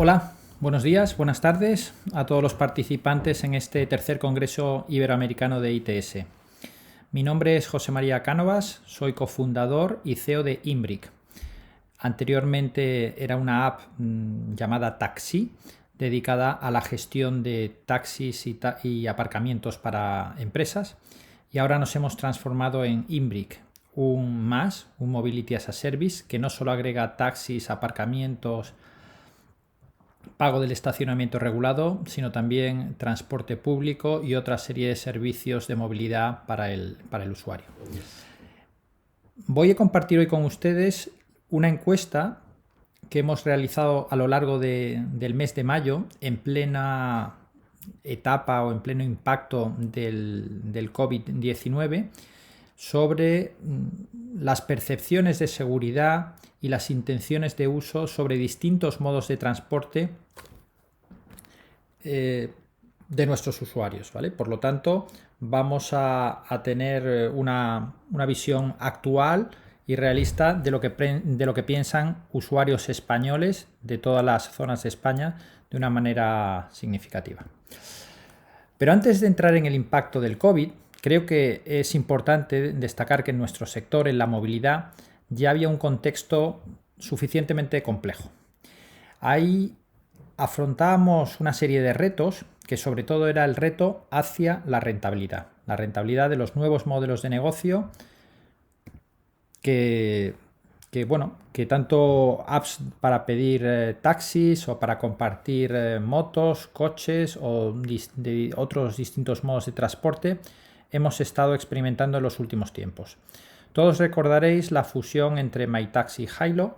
Hola, buenos días, buenas tardes a todos los participantes en este tercer Congreso Iberoamericano de ITS. Mi nombre es José María Cánovas, soy cofundador y CEO de Imbric. Anteriormente era una app llamada Taxi, dedicada a la gestión de taxis y aparcamientos para empresas, y ahora nos hemos transformado en Imbric, un Mobility as a Service, que no solo agrega taxis, aparcamientos, pago del estacionamiento regulado, sino también transporte público y otra serie de servicios de movilidad para el usuario. Voy a compartir hoy con ustedes una encuesta que hemos realizado a lo largo del mes de mayo, en plena etapa o en pleno impacto del COVID-19, sobre las percepciones de seguridad y las intenciones de uso sobre distintos modos de transporte de nuestros usuarios, ¿vale? Por lo tanto, vamos a tener una visión actual y realista de lo que piensan usuarios españoles de todas las zonas de España de una manera significativa. Pero antes de entrar en el impacto del COVID, creo que es importante destacar que en nuestro sector, en la movilidad, ya había un contexto suficientemente complejo. Ahí afrontábamos una serie de retos, que sobre todo era el reto hacia la rentabilidad de los nuevos modelos de negocio que tanto apps para pedir taxis o para compartir motos, coches o de otros distintos modos de transporte hemos estado experimentando en los últimos tiempos. Todos recordaréis la fusión entre MyTaxi y Hailo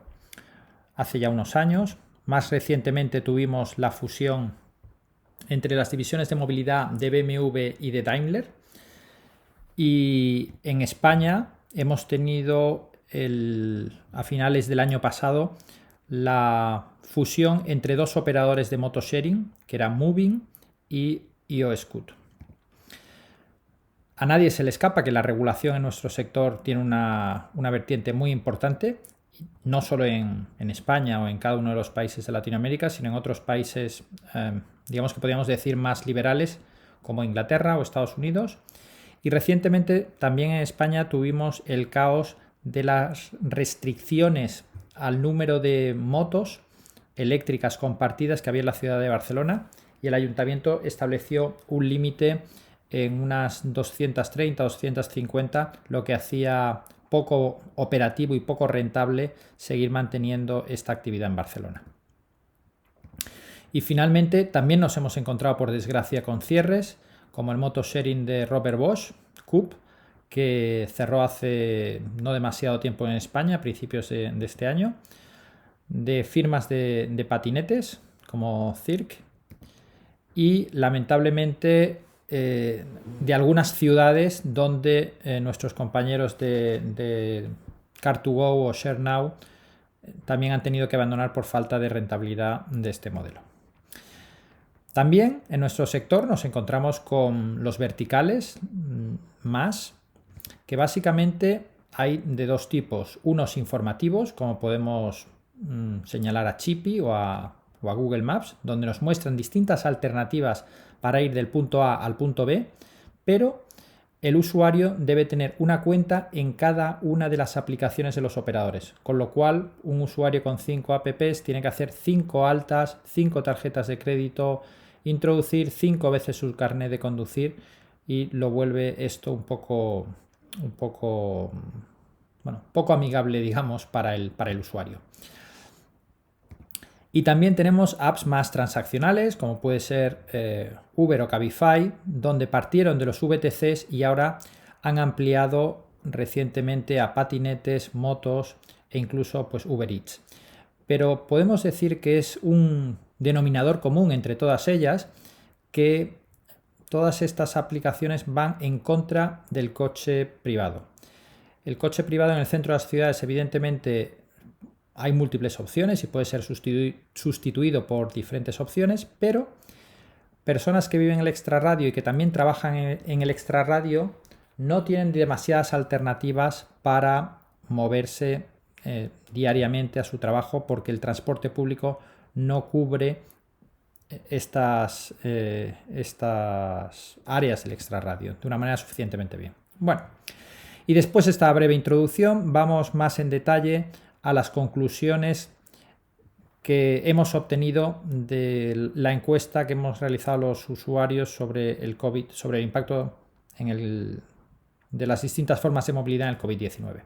hace ya unos años. Más recientemente tuvimos la fusión entre las divisiones de movilidad de BMW y de Daimler. Y en España hemos tenido a finales del año pasado la fusión entre dos operadores de motosharing, que eran Moving y IOScoot. A nadie se le escapa que la regulación en nuestro sector tiene una vertiente muy importante, no solo en España o en cada uno de los países de Latinoamérica, sino en otros países, digamos que podríamos decir más liberales, como Inglaterra o Estados Unidos. Y recientemente también en España tuvimos el caos de las restricciones al número de motos eléctricas compartidas que había en la ciudad de Barcelona, y el ayuntamiento estableció un límite en unas 230 o 250, lo que hacía poco operativo y poco rentable seguir manteniendo esta actividad en Barcelona. Y finalmente también nos hemos encontrado, por desgracia, con cierres, como el motosharing de Robert Bosch, CUP, que cerró hace no demasiado tiempo en España, a principios de este año, de firmas de patinetes como Circ, y lamentablemente de algunas ciudades donde nuestros compañeros de Car2Go o ShareNow también han tenido que abandonar por falta de rentabilidad de este modelo. También en nuestro sector nos encontramos con los verticales más, que básicamente hay de dos tipos: unos informativos, como podemos señalar a Chipi o a Google Maps, donde nos muestran distintas alternativas para ir del punto A al punto B, pero el usuario debe tener una cuenta en cada una de las aplicaciones de los operadores, con lo cual un usuario con 5 apps tiene que hacer 5 altas, 5 tarjetas de crédito, introducir 5 veces su carnet de conducir, y lo vuelve esto un poco amigable, digamos, para el usuario. Y también tenemos apps más transaccionales, como puede ser Uber o Cabify, donde partieron de los VTCs y ahora han ampliado recientemente a patinetes, motos e incluso pues Uber Eats. Pero podemos decir que es un denominador común entre todas ellas, que todas estas aplicaciones van en contra del coche privado. El coche privado en el centro de las ciudades, evidentemente, hay múltiples opciones y puede ser sustituido por diferentes opciones, pero personas que viven en el extrarradio y que también trabajan en el extrarradio no tienen demasiadas alternativas para moverse diariamente a su trabajo, porque el transporte público no cubre estas áreas del extrarradio de una manera suficientemente bien. Bueno, y después de esta breve introducción vamos más en detalle a las conclusiones que hemos obtenido de la encuesta que hemos realizado a los usuarios sobre el COVID, sobre el impacto de las distintas formas de movilidad en el COVID-19.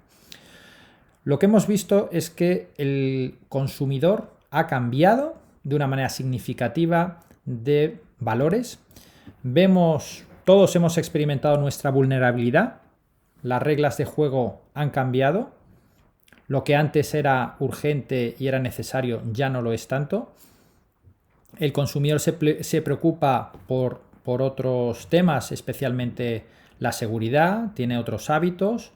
Lo que hemos visto es que el consumidor ha cambiado de una manera significativa de valores. Todos hemos experimentado nuestra vulnerabilidad. Las reglas de juego han cambiado. Lo que antes era urgente y era necesario ya no lo es tanto. El consumidor se preocupa por otros temas, especialmente la seguridad, tiene otros hábitos.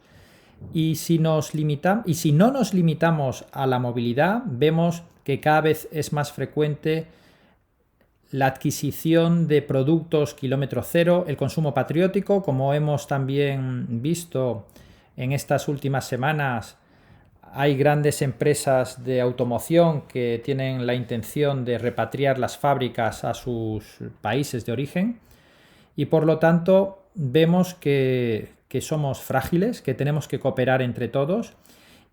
Y si no nos limitamos a la movilidad, vemos que cada vez es más frecuente la adquisición de productos kilómetro cero, el consumo patriótico, como hemos también visto en estas últimas semanas. Hay grandes empresas de automoción que tienen la intención de repatriar las fábricas a sus países de origen y por lo tanto vemos que somos frágiles, que tenemos que cooperar entre todos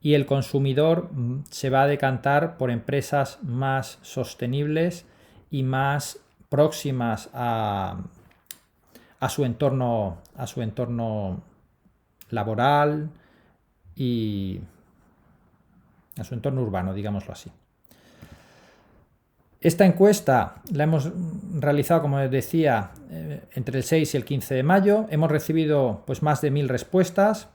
y el consumidor se va a decantar por empresas más sostenibles y más próximas a su entorno laboral y a su entorno urbano, digámoslo así. Esta encuesta la hemos realizado, como les decía, entre el 6 y el 15 de mayo. Hemos recibido pues, más de 1000 respuestas.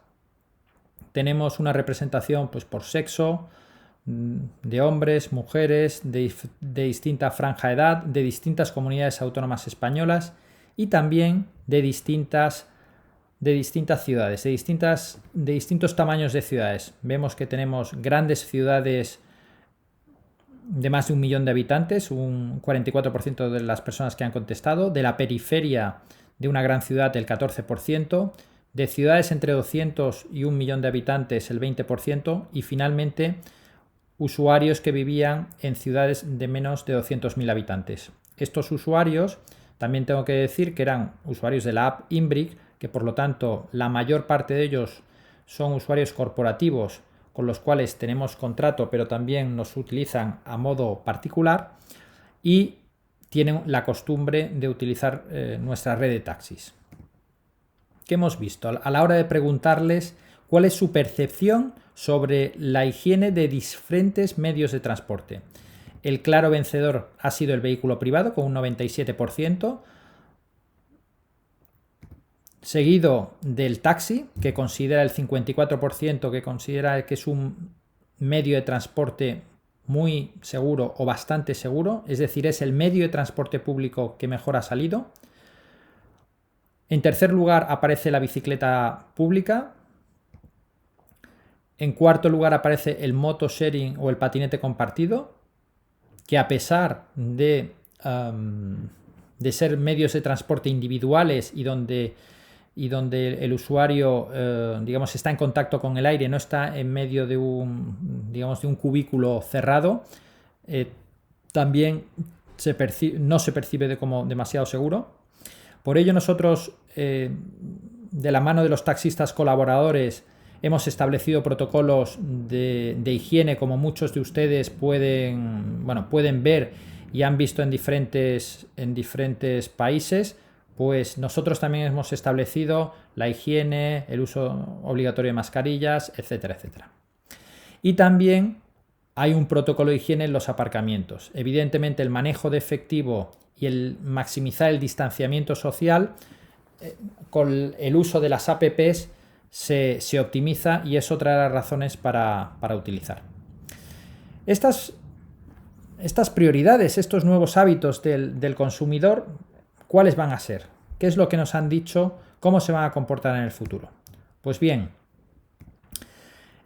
Tenemos una representación pues, por sexo, de hombres, mujeres, de distinta franja de edad, de distintas comunidades autónomas españolas y también de distintas ciudades, de distintos tamaños de ciudades. Vemos que tenemos grandes ciudades de más de 1 millón de habitantes, un 44% de las personas que han contestado, de la periferia de una gran ciudad el 14%, de ciudades entre 200 y 1 millón de habitantes el 20% y finalmente usuarios que vivían en ciudades de menos de 200.000 habitantes. Estos usuarios, también tengo que decir que eran usuarios de la app Imbric, que por lo tanto la mayor parte de ellos son usuarios corporativos con los cuales tenemos contrato, pero también nos utilizan a modo particular y tienen la costumbre de utilizar nuestra red de taxis. ¿Qué hemos visto? A la hora de preguntarles cuál es su percepción sobre la higiene de diferentes medios de transporte. El claro vencedor ha sido el vehículo privado con un 97%, seguido del taxi, que considera el 54%, que considera que es un medio de transporte muy seguro o bastante seguro, es decir, es el medio de transporte público que mejor ha salido. En tercer lugar aparece la bicicleta pública. En cuarto lugar aparece el motosharing o el patinete compartido, que a pesar de ser medios de transporte individuales y donde el usuario digamos está en contacto con el aire, no está en medio de un cubículo cerrado, también no se percibe como demasiado seguro. Por ello nosotros, de la mano de los taxistas colaboradores, hemos establecido protocolos de higiene, como muchos de ustedes pueden ver y han visto en diferentes países. Pues nosotros también hemos establecido la higiene, el uso obligatorio de mascarillas, etcétera, etcétera. Y también hay un protocolo de higiene en los aparcamientos. Evidentemente el manejo de efectivo y el maximizar el distanciamiento social con el uso de las apps se optimiza y es otra de las razones para utilizar. Estas prioridades, estos nuevos hábitos del consumidor, ¿cuáles van a ser? ¿Qué es lo que nos han dicho? ¿Cómo se van a comportar en el futuro? Pues bien,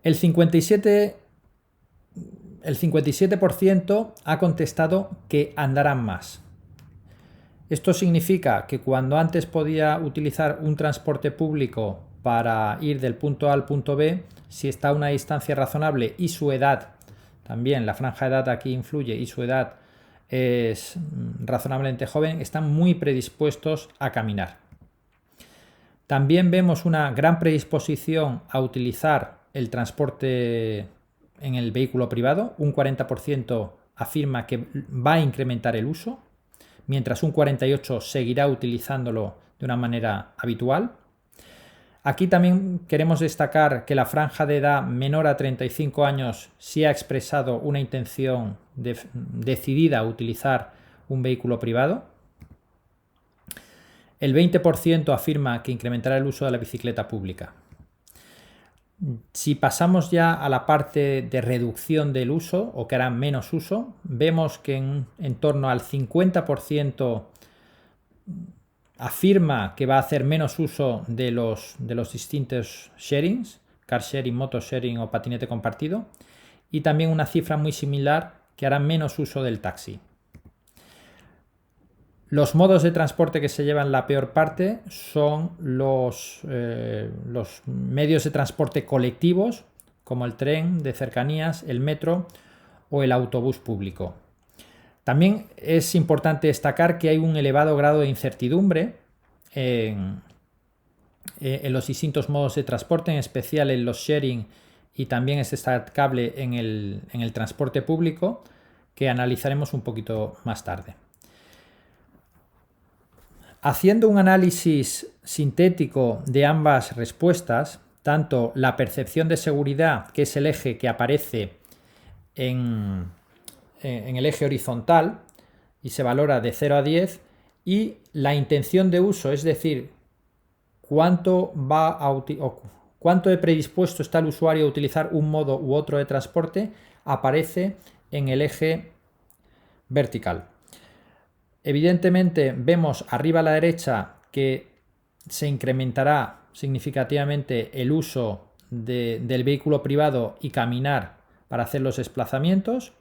el 57% ha contestado que andarán más. Esto significa que cuando antes podía utilizar un transporte público para ir del punto A al punto B, si está a una distancia razonable y su edad, también la franja de edad aquí influye y su edad es razonablemente joven, están muy predispuestos a caminar. También vemos una gran predisposición a utilizar el transporte en el vehículo privado. Un 40% afirma que va a incrementar el uso, mientras un 48% seguirá utilizándolo de una manera habitual. Aquí también queremos destacar que la franja de edad menor a 35 años sí ha expresado una intención decidida a utilizar un vehículo privado. El 20% afirma que incrementará el uso de la bicicleta pública. Si pasamos ya a la parte de reducción del uso, o que hará menos uso, vemos que en torno al 50% afirma que va a hacer menos uso de los distintos sharings, car sharing, moto sharing o patinete compartido, y también una cifra muy similar que hará menos uso del taxi. Los modos de transporte que se llevan la peor parte son los medios de transporte colectivos, como el tren de cercanías, el metro o el autobús público. También es importante destacar que hay un elevado grado de incertidumbre en los distintos modos de transporte, en especial en los sharing, y también es destacable en el transporte público, que analizaremos un poquito más tarde. Haciendo un análisis sintético de ambas respuestas, tanto la percepción de seguridad, que es el eje que aparece en el eje horizontal y se valora de 0 a 10, y la intención de uso, es decir, cuánto de predispuesto está el usuario a utilizar un modo u otro de transporte, aparece en el eje vertical. Evidentemente vemos arriba a la derecha que se incrementará significativamente el uso del vehículo privado y caminar para hacer los desplazamientos.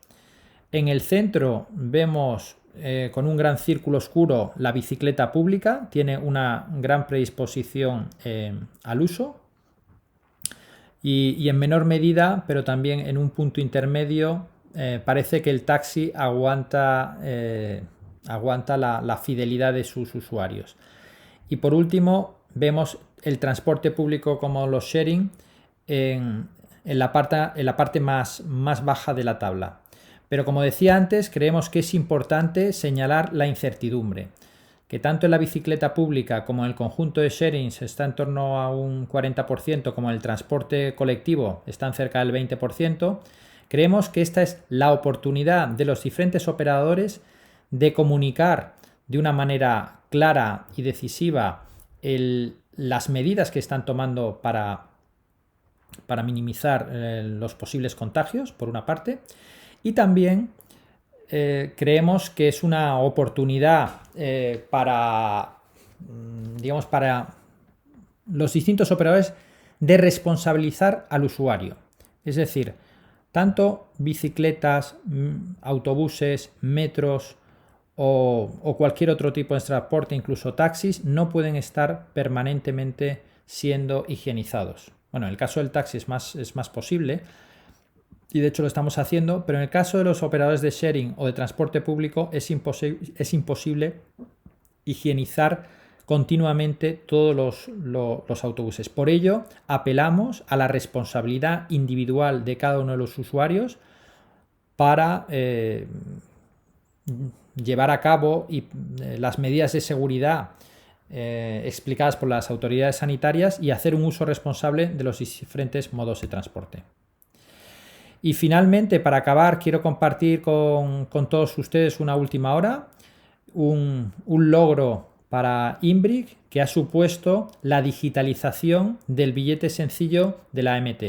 En el centro vemos con un gran círculo oscuro la bicicleta pública, tiene una gran predisposición al uso. Y en menor medida, pero también en un punto intermedio, parece que el taxi aguanta la fidelidad de sus usuarios. Y por último, vemos el transporte público como los sharing en la parte más baja de la tabla. Pero como decía antes, creemos que es importante señalar la incertidumbre, que tanto en la bicicleta pública como en el conjunto de sharings está en torno a un 40%, como en el transporte colectivo están cerca del 20%. Creemos que esta es la oportunidad de los diferentes operadores de comunicar de una manera clara y decisiva las medidas que están tomando para minimizar los posibles contagios, por una parte, y también creemos que es una oportunidad para los distintos operadores de responsabilizar al usuario. Es decir, tanto bicicletas, autobuses, metros o cualquier otro tipo de transporte, incluso taxis, no pueden estar permanentemente siendo higienizados. Bueno, en el caso del taxi es más posible, y de hecho lo estamos haciendo, pero en el caso de los operadores de sharing o de transporte público es imposible higienizar continuamente todos los autobuses. Por ello, apelamos a la responsabilidad individual de cada uno de los usuarios para llevar a cabo las medidas de seguridad explicadas por las autoridades sanitarias y hacer un uso responsable de los diferentes modos de transporte. Y finalmente, para acabar, quiero compartir con todos ustedes una última hora, un logro para Imbric, que ha supuesto la digitalización del billete sencillo de la AMT.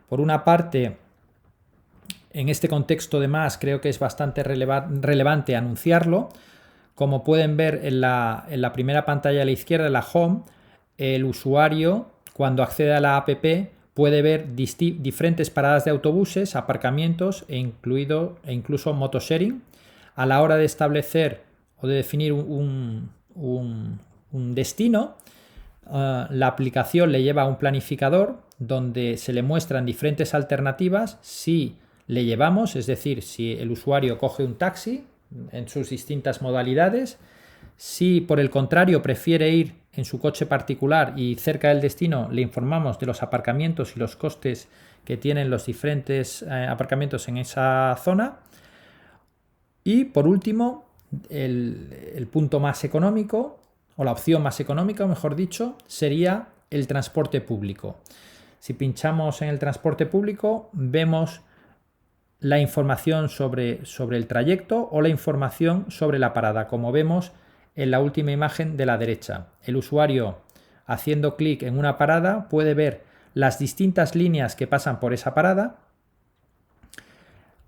Por una parte, en este contexto además creo que es bastante relevante anunciarlo. Como pueden ver en la primera pantalla a la izquierda, en la Home, el usuario, cuando accede a la app, puede ver diferentes paradas de autobuses, aparcamientos e incluso motosharing. A la hora de establecer o de definir un destino, la aplicación le lleva a un planificador donde se le muestran diferentes alternativas si le llevamos, es decir, si el usuario coge un taxi, en sus distintas modalidades. Si por el contrario prefiere ir en su coche particular y cerca del destino, le informamos de los aparcamientos y los costes que tienen los diferentes aparcamientos en esa zona. Y por último, el punto más económico, o la opción más económica, mejor dicho, sería el transporte público. Si pinchamos en el transporte público, vemos la información sobre el trayecto o la información sobre la parada, como vemos en la última imagen de la derecha. El usuario, haciendo clic en una parada, puede ver las distintas líneas que pasan por esa parada,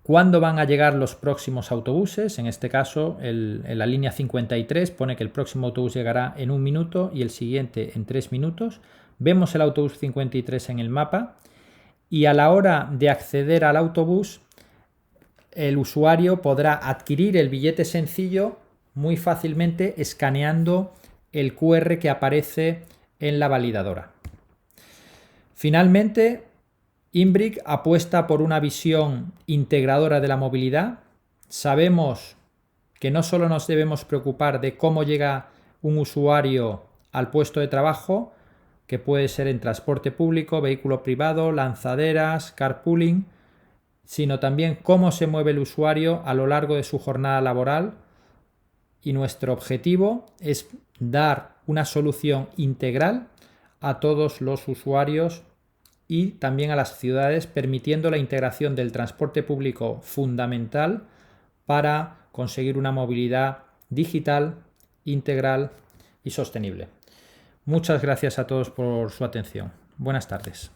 cuándo van a llegar los próximos autobuses. En este caso, en la línea 53 pone que el próximo autobús llegará en 1 minuto y el siguiente en 3 minutos. Vemos el autobús 53 en el mapa y a la hora de acceder al autobús, el usuario podrá adquirir el billete sencillo muy fácilmente escaneando el QR que aparece en la validadora. Finalmente, Imbric apuesta por una visión integradora de la movilidad. Sabemos que no solo nos debemos preocupar de cómo llega un usuario al puesto de trabajo, que puede ser en transporte público, vehículo privado, lanzaderas, carpooling, sino también cómo se mueve el usuario a lo largo de su jornada laboral. Y nuestro objetivo es dar una solución integral a todos los usuarios y también a las ciudades, permitiendo la integración del transporte público fundamental para conseguir una movilidad digital, integral y sostenible. Muchas gracias a todos por su atención. Buenas tardes.